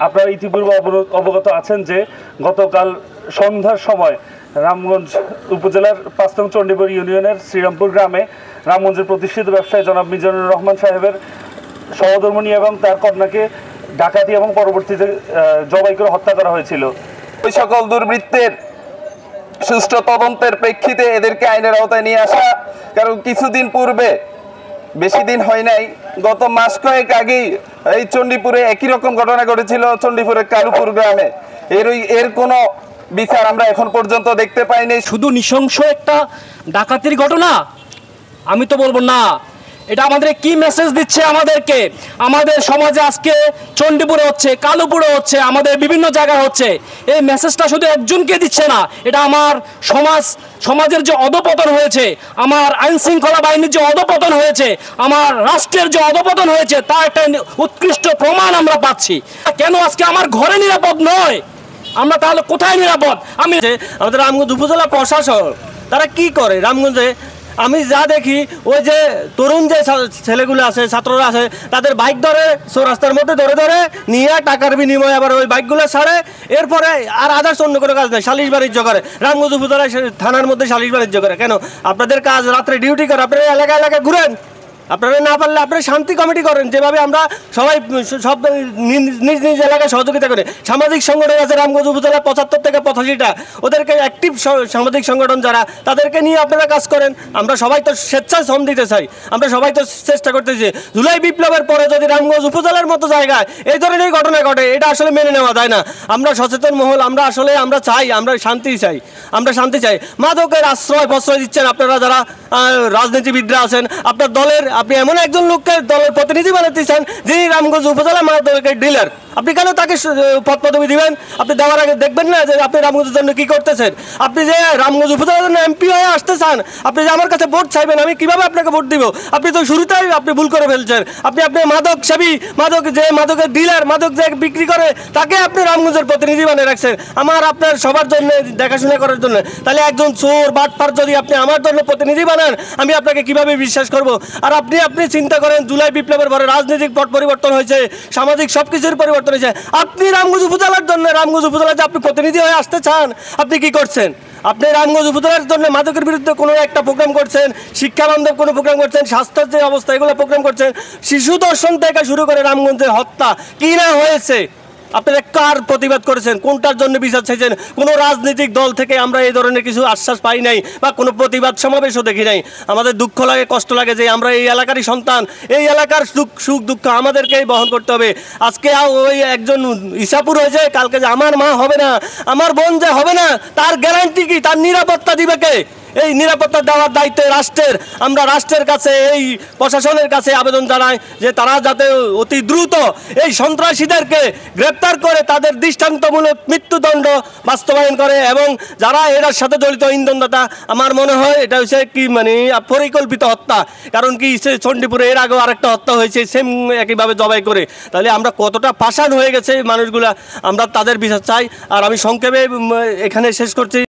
আপনারা ইতিপূর্বে অবগত আছেন যে গতকাল সন্ধ্যার সময় রামগঞ্জ উপজেলার ৫ নং চণ্ডীপুর ইউনিয়নের শ্রীরামপুর গ্রামে রামগঞ্জের প্রতিষ্ঠিত ব্যবসায়ী জনাব মিজানুর রহমান সাহেবের সহধর্মিণী এবং তার কন্যাকে ডাকাতি এবং পরবর্তীতে জবাই করে হত্যা করা হয়েছিল। ওই সকল দুর্বৃত্তের সুষ্ঠু তদন্তের প্রেক্ষিতে এদেরকে আইনের আওতায় নিয়ে আসা। কারণ কিছুদিন পূর্বে, বেশি দিন হয় নাই, গত মাস কয়েক আগেই এই চণ্ডীপুরে একই রকম ঘটনা ঘটেছিল চণ্ডীপুরের কালুপুর গ্রামে। এর কোনো বিচার আমরা এখন পর্যন্ত দেখতে পাইনি। শুধু নৃশংস একটা ডাকাতির ঘটনা আমি তো বলবো না। এটা আমাদের কি মেসেজ দিচ্ছে আমাদেরকে? আমাদের সমাজে আজকে চণ্ডীপুরে হচ্ছে, কালুপুরে হচ্ছে, আমাদের বিভিন্ন জায়গায় হচ্ছে। এই মেসেজটা শুধু একজনকে দিচ্ছে না, এটা আমার সমাজের যে অধপতন হয়েছে, আমার আইন শৃঙ্খলা বাহিনীর যে অধপতন হয়েছে, আমার রাষ্ট্রের যে অধপতন হয়েছে, তার একটা উৎকৃষ্ট প্রমাণ আমরা পাচ্ছি। কেন আজকে আমার ঘরে নিরাপদ নয়? আমরা তাহলে কোথায় নিরাপদ? আমাদের রামগঞ্জ উপজেলা প্রশাসন তারা কি করে? রামগঞ্জে আমি যা দেখি, ওই যে তরুণ যে ছেলেগুলো আছে, ছাত্ররা আছে, তাদের বাইক ধরে রাস্তার মধ্যে ধরে ধরে নিয়ে টাকার বিনিময়ে আবার ওই বাইকগুলো ছাড়ে। এরপরে আর আদার্স অন্য কোনো কাজ নেই, সালিশ বাণিজ্য করে। রামগঞ্জ উপজেলায় থানার মধ্যে সালিশ বাণিজ্য করে। কেন? আপনাদের কাজ রাত্রে ডিউটি করে, আপনারা এলাকায় এলাকায় ঘুরেন। আপনারা না পারলে আপনারা শান্তি কমিটি করেন, যেভাবে আমরা সবাই সব নিজ নিজ এলাকায় সহযোগিতা করে। সামাজিক সংগঠন আছে রামগঞ্জ উপজেলার ৭৫ থেকে ৮৫টা, ওদেরকে অ্যাক্টিভ সামাজিক সংগঠন যারা, তাদেরকে নিয়ে আপনারা কাজ করেন। আমরা সবাই তো স্বেচ্ছায় শ্রম দিতে চাই, আমরা সবাই তো চেষ্টা করতেছি। জুলাই বিপ্লবের পরে যদি রামগঞ্জ উপজেলার মতো জায়গায় এই ধরনের ঘটনা ঘটে, এটা আসলে মেনে নেওয়া যায় না। আমরা সচেতন মহল, আমরা চাই, আমরা শান্তি চাই, আমরা শান্তি চাই। মাদকের আশ্রয় প্রশ্রয় দিচ্ছেন আপনারা যারা রাজনীতিবিদরা আছেন, আপনার দলের আপনি এমন একজন লোককে দলের প্রতিনিধি বানাতে চান যিনি রামগঞ্জ উপজেলা মাদকের ডিলার। আপনি কেন তাকে পদ পদবি দিবেন? আপনি দেওয়ার আগে দেখবেন না যে আপনি রামগঞ্জের জন্য কি করতেছেন? আপনি যে রামগঞ্জ উপজেলার জন্য এমপি হয়ে আসতে চান, আপনি যে আমার কাছে ভোট চাইবেন, আমি কিভাবে আপনাকে ভোট দিব? আপনি তো শুরুতেই আপনি ভুল করে ফেলছেন। আপনি মাদক সেবী, মাদকের ডিলার, মাদক যে বিক্রি করে, তাকে আপনি রামগঞ্জের প্রতিনিধি বানিয়ে রাখছেন আপনার সবার জন্য দেখাশোনা করার জন্য। তাহলে একজন চোর বাটপার যদি আপনি আমার জন্য প্রতিনিধি বানান, আমি আপনাকে কিভাবে বিশ্বাস করব? আর আপনি চিন্তা করেন, জুলাই বিপ্লবের পরে রাজনৈতিক পট পরিবর্তন হয়েছে, সামাজিক সব কিছুর পরিবর্তন হয়েছে। আপনি রামগঞ্জ উপজেলার জন্য, রামগঞ্জ উপজেলায় যে আপনি প্রতিনিধি হয়ে আসতে চান, আপনি কি করছেন? আপনি রামগঞ্জ উপজেলার জন্য মাদকের বিরুদ্ধে কোনো একটা প্রোগ্রাম করছেন, শিক্ষা বান্ধব কোনো প্রোগ্রাম করছেন, স্বাস্থ্যের যে অবস্থা এগুলো প্রোগ্রাম করছেন। শিশু দর্শন থেকে শুরু করে রামগঞ্জের হত্যা কি না হয়েছে, আপনারা কার প্রতিবাদ করেছেন? কোনটার জন্য বিচার চাইছেন? কোনো রাজনৈতিক দল থেকে আমরা এই ধরনের কিছু আশ্বাস পাই নাই, বা কোনো প্রতিবাদ সমাবেশও দেখি নাই। আমাদের দুঃখ লাগে, কষ্ট লাগে যে আমরা এই এলাকারই সন্তান, এই এলাকার সুখ দুঃখ আমাদেরকেই বহন করতে হবে। আজকে ওই একজন ইসাপুর হয়েছে, কালকে যে আমার মা হবে না, আমার বোন যে হবে না, তার গ্যারান্টি কি? তার নিরাপত্তা দিবে কে? এই নিরাপত্তা দেওয়ার দায়িত্ব রাষ্ট্রের। আমরা রাষ্ট্রের কাছে, এই প্রশাসনের কাছে আবেদন জানাই যে তারা যাতে অতি দ্রুত এই সন্ত্রাসীদেরকে গ্রেপ্তার করে তাদের দৃষ্টান্তমূলক মৃত্যুদণ্ড বাস্তবায়ন করে, এবং যারা এর সাথে জড়িত ইন্ধনদাতা, আমার মনে হয় এটা হচ্ছে কি পরিকল্পিত হত্যা। কারণ কি, চণ্ডীপুরে এর আগেও আরেকটা হত্যা হয়েছে সেম একইভাবে জবাই করে। তাহলে আমরা কতটা পাষাণ হয়ে গেছে মানুষগুলা, আমরা তাদের বিচার চাই। আর আমি সংক্ষেপে এখানে শেষ করছি।